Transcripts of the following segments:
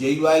JUI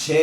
6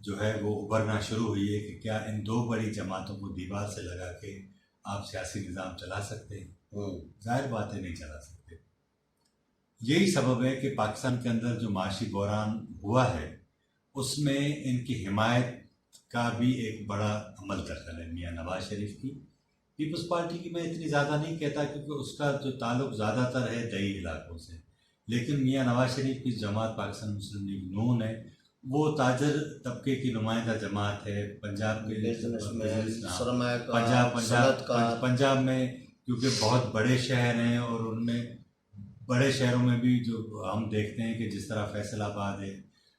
جو ہے وہ ابھرنا شروع ہوئی ہے کہ کیا ان دو بڑی جماعتوں کو دیوار سے لگا کے آپ سیاسی نظام چلا سکتے ہیں؟ ظاہر بات ہے نہیں چلا سکتے. یہی سبب ہے کہ پاکستان کے اندر جو معاشی بحران ہوا ہے اس میں ان کی حمایت کا بھی ایک بڑا عمل دخل ہے میاں نواز شریف کی. پیپلز پارٹی کی میں اتنی زیادہ نہیں کہتا کیونکہ اس کا جو تعلق زیادہ تر ہے دیہی علاقوں سے، لیکن میاں نواز شریف کی جماعت پاکستان مسلم لیگ نون ہے، وہ تاجر طبقے کی نمائندہ جماعت ہے. پنجاب کے پنجاب میں کیونکہ بہت بڑے شہر ہیں اور ان میں بڑے شہروں میں بھی جو ہم دیکھتے ہیں کہ جس طرح فیصل آباد ہے،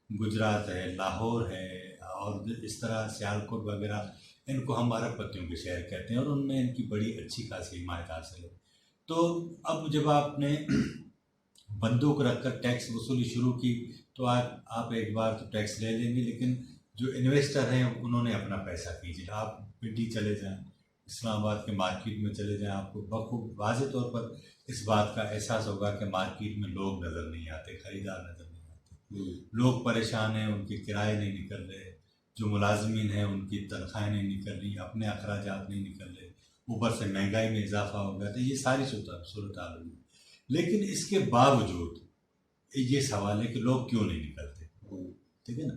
گجرات ہے، لاہور ہے اور اس طرح سیالکوٹ وغیرہ، ان کو ہم ارب پتیوں کے شہر کہتے ہیں اور ان میں ان کی بڑی اچھی خاصی حمایت حاصل ہے. تو اب جب آپ نے بندوق رکھ کر ٹیکس وصولی شروع کی تو آپ ایک بار تو ٹیکس لے لیں گے، لیکن جو انویسٹر ہیں انہوں نے اپنا پیسہ کیجیے. آپ پنڈی چلے جائیں، اسلام آباد کے مارکیٹ میں چلے جائیں، آپ کو بخوب واضح طور پر اس بات کا احساس ہوگا کہ مارکیٹ میں لوگ نظر نہیں آتے، خریدار نظر نہیں آتے. لوگ پریشان ہیں، ان کے کرائے نہیں نکل رہے، جو ملازمین ہیں ان کی تنخواہیں نہیں نکل رہی، اپنے اخراجات نہیں نکل رہے، اوپر سے مہنگائی میں اضافہ ہو گیا. تو یہ ساری صورتحال ہوئی. لیکن اس کے باوجود یہ سوال ہے کہ لوگ کیوں نہیں نکلتے. ٹھیک ہے نا،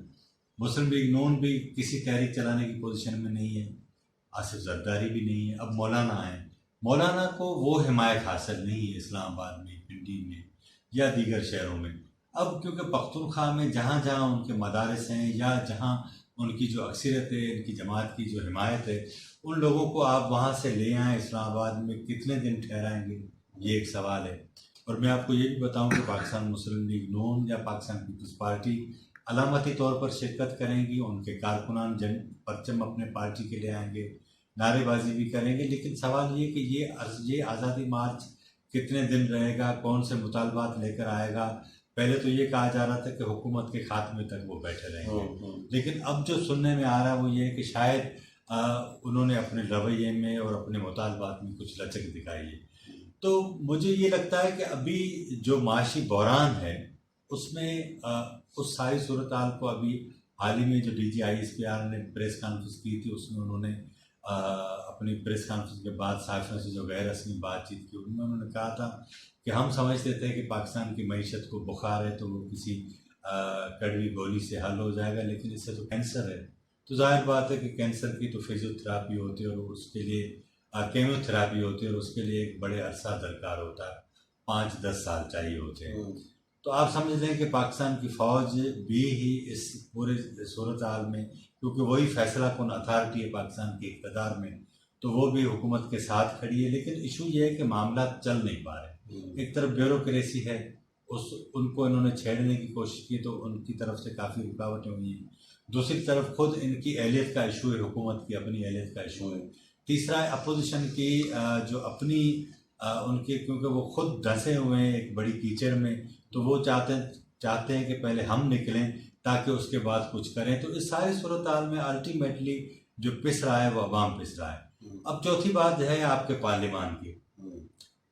مسلم لیگ نون بھی کسی تحریک چلانے کی پوزیشن میں نہیں ہے، آصف زرداری بھی نہیں ہے. اب مولانا ہیں، مولانا کو وہ حمایت حاصل نہیں ہے اسلام آباد میں، پنڈی میں یا دیگر شہروں میں. اب کیونکہ پختونخوا میں جہاں جہاں ان کے مدارس ہیں یا جہاں ان کی جو اکثریت ہے، ان کی جماعت کی جو حمایت ہے، ان لوگوں کو آپ وہاں سے لے آئیں اسلام آباد میں کتنے دن ٹھہرائیں گے، یہ ایک سوال ہے. اور میں آپ کو یہ بھی بتاؤں کہ پاکستان مسلم لیگ نون یا پاکستان پیپلز پارٹی علامتی طور پر شرکت کریں گی، ان کے کارکنان پرچم اپنے پارٹی کے لے آئیں گے، نعرے بازی بھی کریں گے. لیکن سوال یہ کہ یہ آزادی مارچ کتنے دن رہے گا، کون سے مطالبات لے کر آئے گا. پہلے تو یہ کہا جا رہا تھا کہ حکومت کے خاتمے تک وہ بیٹھے رہیں گے، لیکن اب جو سننے میں آ رہا ہے وہ یہ ہے کہ شاید انہوں نے اپنے رویے میں اور اپنے مطالبات میں کچھ لچک دکھائی ہے. تو مجھے یہ لگتا ہے کہ ابھی جو معاشی بحران ہے اس میں اس ساری صورتحال کو ابھی حال ہی میں جو D G I S P R نے پریس کانفرنس کی تھی، اس میں انہوں نے اپنی پریس کانفرنس کے بعد صحافیوں سے جو غیر رسمی بات چیت کی، ان میں انہوں نے کہا تھا کہ ہم سمجھتے تھے کہ پاکستان کی معیشت کو بخار ہے تو وہ کسی کڑوی گولی سے حل ہو جائے گا، لیکن اس سے تو کینسر ہے. تو ظاہر بات ہے کہ کینسر کی تو فزیو تھراپی ہوتی ہے اور اس کے لیے کیمو تھراپی ہوتی ہے اور اس کے لیے ایک بڑے عرصہ درکار ہوتا ہے، 5-10 سال چاہیے ہوتے ہیں. تو آپ سمجھ لیں کہ پاکستان کی فوج بھی ہی اس پورے صورتحال میں، کیونکہ وہی فیصلہ کن اتھارٹی ہے پاکستان کے اقتدار میں، تو وہ بھی حکومت کے ساتھ کھڑی ہے. لیکن ایشو یہ ہے کہ معاملات چل نہیں پا رہے. ایک طرف بیوروکریسی ہے، ان کو انہوں نے چھیڑنے کی کوشش کی تو ان کی طرف سے کافی رکاوٹیں ہوئی ہیں. دوسری طرف خود ان کی اہلیت کا ایشو ہے، حکومت کی اپنی اہلیت کا ایشو ہے. تیسرا ہے اپوزیشن کی جو اپنی ان کے، کیونکہ وہ خود دھنسے ہوئے ہیں ایک بڑی کیچڑ میں، تو وہ چاہتے ہیں کہ پہلے ہم نکلیں تاکہ اس کے بعد کچھ کریں. تو اس ساری صورتحال میں الٹیمیٹلی جو پس رہا ہے وہ عوام پس رہا ہے. اب چوتھی بات ہے آپ کے پارلیمان کی.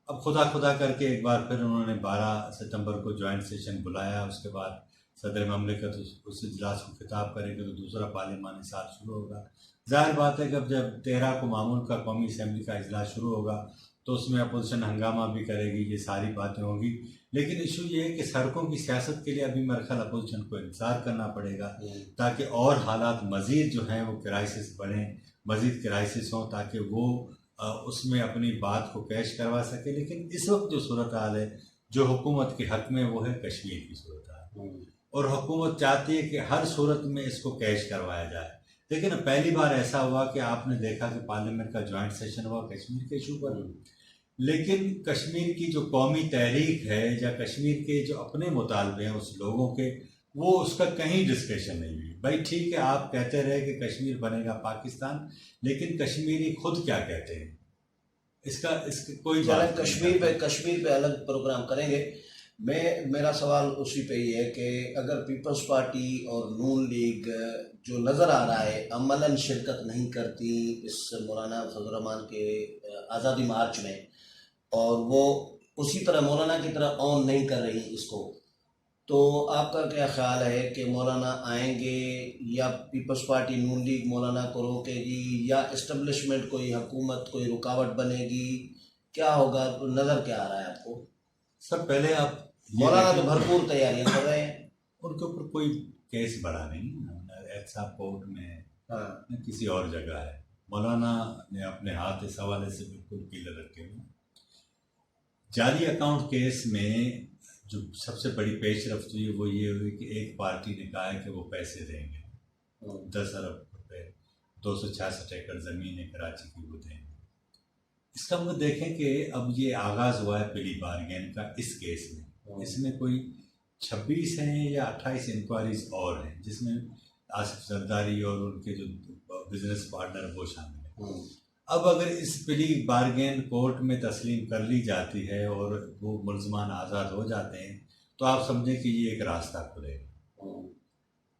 اب خدا کر کے ایک بار پھر انہوں نے 12 ستمبر کو جوائنٹ سیشن بلایا، اس کے بعد صدر مملکت اس اجلاس کو خطاب کرے گا تو دوسرا پارلیمانی سال شروع ہوگا. ظاہر بات ہے کہ جب 13 کو معمول کا قومی اسمبلی کا اجلاس شروع ہوگا تو اس میں اپوزیشن ہنگامہ بھی کرے گی، یہ ساری باتیں ہوں گی. لیکن ایشو یہ ہے کہ سڑکوں کی سیاست کے لیے ابھی میرے خیال اپوزیشن کو انتظار کرنا پڑے گا تاکہ اور حالات مزید جو ہیں وہ کرائسس بڑھیں، مزید کرائسس ہوں تاکہ وہ اس میں اپنی بات کو کیش کروا سکے. لیکن اس وقت جو صورتحال ہے جو حکومت کے حق میں وہ ہے کشمیر کی صورتحال، اور حکومت چاہتی ہے کہ ہر صورت میں اس کو کیش کروایا جائے. لیکن پہلی بار ایسا ہوا کہ آپ نے دیکھا کہ پارلیمنٹ کا جوائنٹ سیشن ہوا کشمیر کے ایشو پر، لیکن کشمیر کی جو قومی تحریک ہے یا کشمیر کے جو اپنے مطالبے ہیں اس لوگوں کے، وہ اس کا کہیں ڈسکشن نہیں ہوئی. بھائی ٹھیک ہے، آپ کہتے رہے کہ کشمیر بنے گا پاکستان، لیکن کشمیری خود کیا کہتے ہیں اس کا کوئی بات. کشمیر پہ الگ پروگرام کریں گے. میرا سوال اسی پہ ہی ہے کہ اگر پیپلز پارٹی اور نون لیگ جو نظر آ رہا ہے عملاً شرکت نہیں کرتی اس مولانا فضل الرحمان کے آزادی مارچ میں، اور وہ اسی طرح مولانا کی طرح آن نہیں کر رہی اس کو، تو آپ کا کیا خیال ہے کہ مولانا آئیں گے یا پیپلز پارٹی نون لیگ مولانا کو روکے گی یا اسٹیبلشمنٹ کوئی حکومت کوئی رکاوٹ بنے گی؟ کیا ہوگا، نظر کیا آ رہا ہے آپ کو؟ سب پہلے آپ مولانا تو بھرپور تیاریاں کر رہے ہیں. ان کے اوپر کوئی کیس بڑا نہیں، احتساب کورٹ میں ہے ہاں نہ کسی اور جگہ ہے. مولانا نے اپنے ہاتھ اس حوالے سے بالکل کلیئر رکھے ہوئے. جعلی اکاؤنٹ کیس میں جو سب سے بڑی پیش رفت ہوئی وہ یہ ہوئی کہ ایک پارٹی نے کہا ہے کہ وہ پیسے دیں گے 10 ارب روپے، 266 ایکڑ زمین ہے کراچی کی، وہ دیں گے. اس کا مطلب دیکھیں کہ اب یہ آغاز ہوا ہے پلی بارگین کا اس کیس میں. اس میں کوئی 26 ہیں یا 28 انکوائریز اور ہیں جس میں آصف زرداری اور ان کے جو بزنس پارٹنر وہ شامل ہیں. اب اگر اس پلی بارگین کورٹ میں تسلیم کر لی جاتی ہے اور وہ ملزمان آزاد ہو جاتے ہیں تو آپ سمجھیں کہ یہ ایک راستہ کھلے گا.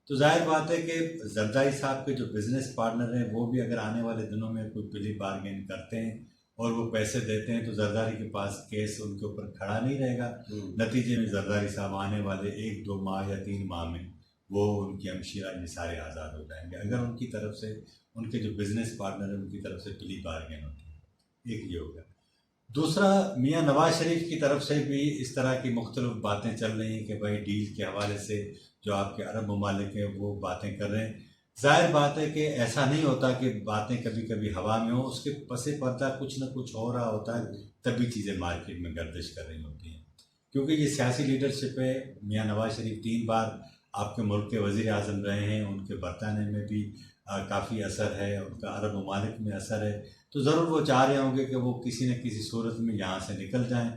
تو ظاہر بات ہے کہ زرداری صاحب کے جو بزنس پارٹنر ہیں وہ بھی اگر آنے والے دنوں میں کوئی پلی بارگین کرتے ہیں اور وہ پیسے دیتے ہیں تو زرداری کے پاس کیس ان کے اوپر کھڑا نہیں رہے گا. نتیجے میں زرداری صاحب آنے والے 1-2 ماہ یا 3 ماہ میں وہ ان کی ہمشیرہ یہ سارے آزاد ہو جائیں گے اگر ان کی طرف سے ان کے جو بزنس پارٹنر ہیں ان کی طرف سے پلی بارگین ہوتی ہے. ایک یہ ہو گیا. دوسرا، میاں نواز شریف کی طرف سے بھی اس طرح کی مختلف باتیں چل رہی ہیں کہ بھائی ڈیل کے حوالے سے جو آپ کے عرب ممالک ہیں وہ باتیں کر رہے ہیں. ظاہر بات ہے کہ ایسا نہیں ہوتا کہ باتیں کبھی کبھی ہوا میں ہوں، اس کے پس پردہ کچھ نہ کچھ ہو رہا ہوتا ہے تبھی چیزیں مارکیٹ میں گردش کر رہی ہوتی ہیں. کیونکہ یہ سیاسی لیڈرشپ ہے. میاں نواز شریف 3 بار آپ کے ملک کے وزیر اعظم رہے ہیں، ان کے برطانیہ میں بھی کافی اثر ہے، ان کا عرب ممالک میں اثر ہے. تو ضرور وہ چاہ رہے ہوں گے کہ وہ کسی نہ کسی صورت میں یہاں سے نکل جائیں.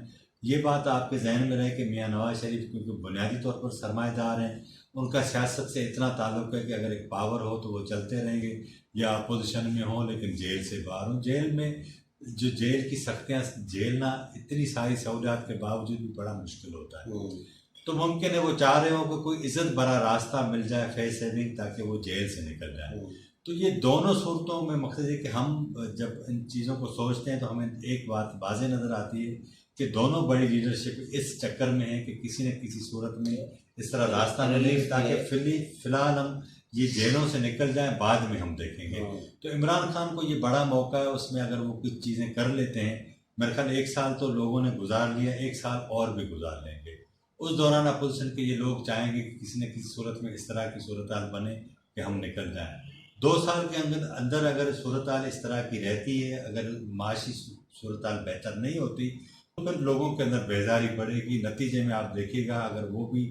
یہ بات آپ کے ذہن میں رہے کہ میاں نواز شریف کیونکہ بنیادی طور پر سرمایہ دار ہیں، ان کا سیاست سے اتنا تعلق ہے کہ اگر ایک پاور ہو تو وہ چلتے رہیں گے یا اپوزیشن میں ہوں لیکن جیل سے باہر ہوں. جیل میں جو جیل کی سختیاں جھیلنا اتنی ساری سہولیات کے باوجود بھی بڑا مشکل ہوتا ہے. تو ممکن ہے وہ چاہ رہے ہوں کہ کوئی عزت بھرا راستہ مل جائے فیس سیونگ تاکہ وہ جیل سے نکل جائیں. تو یہ دونوں صورتوں میں مقصد ہے کہ ہم جب ان چیزوں کو سوچتے ہیں تو ہمیں ایک بات واضح نظر آتی ہے کہ دونوں بڑی لیڈرشپ اس چکر میں ہے کہ کسی نہ کسی صورت میں اس طرح راستہ ملے تاکہ فی الحال ہم یہ جیلوں سے نکل جائیں، بعد میں ہم دیکھیں گے. تو عمران خان کو یہ بڑا موقع ہے، اس میں اگر وہ کچھ چیزیں کر لیتے ہیں، میرے خیال 1 سال تو لوگوں نے گزار لیا، 1 سال اور بھی گزار لیں گے. اس دوران اپوزیشن کے یہ لوگ چاہیں گے کہ کسی نہ کسی صورت میں اس طرح کی صورتحال بنے کہ ہم نکل جائیں. 2 سال کے اندر اگر صورتحال اس طرح کی رہتی ہے، اگر معاشی صورتحال بہتر نہیں ہوتی تو پھر لوگوں کے اندر بیزاری بڑھے گی. نتیجے میں آپ دیکھیے گا اگر وہ بھی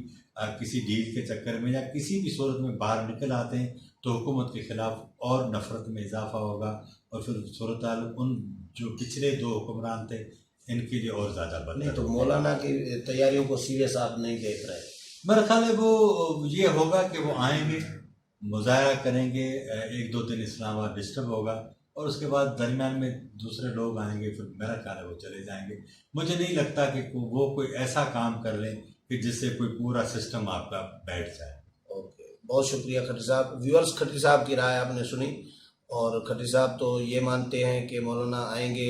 کسی ڈیل کے چکر میں یا کسی بھی صورت میں باہر نکل آتے ہیں تو حکومت کے خلاف اور نفرت میں اضافہ ہوگا اور پھر صورتحال ان جو پچھلے 2 حکمران تھے ان کے لیے اور زیادہ بدتر. نہیں تو مولانا کی تیاریوں کو سیریس آپ نہیں دیکھ رہے؟ میرا خیال ہے وہ یہ ہوگا کہ وہ آئیں گے، مظاہرہ کریں گے، 1-2 دن اسلام آباد ڈسٹرب ہوگا اور اس کے بعد درمیان میں دوسرے لوگ آئیں گے، پھر میرا خیال ہے وہ چلے جائیں گے. مجھے نہیں لگتا کہ وہ کوئی ایسا کام کر لیں کہ جس سے کوئی پورا سسٹم آپ کا بیٹھ جائے. اوکے، بہت شکریہ کھٹی صاحب. ویورز، کھٹی صاحب کی رائے آپ نے سنی اور کھٹی صاحب تو یہ مانتے ہیں کہ مولانا آئیں گے،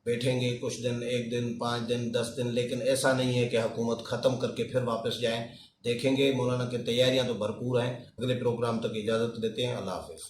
بیٹھیں گے کچھ دن، 1 دن، 5 دن، 10 دن، لیکن ایسا نہیں ہے کہ حکومت ختم کر کے پھر واپس جائیں. دیکھیں گے. مولانا کی تیاریاں تو بھرپور ہیں. اگلے پروگرام تک اجازت دیتے ہیں. اللہ حافظ.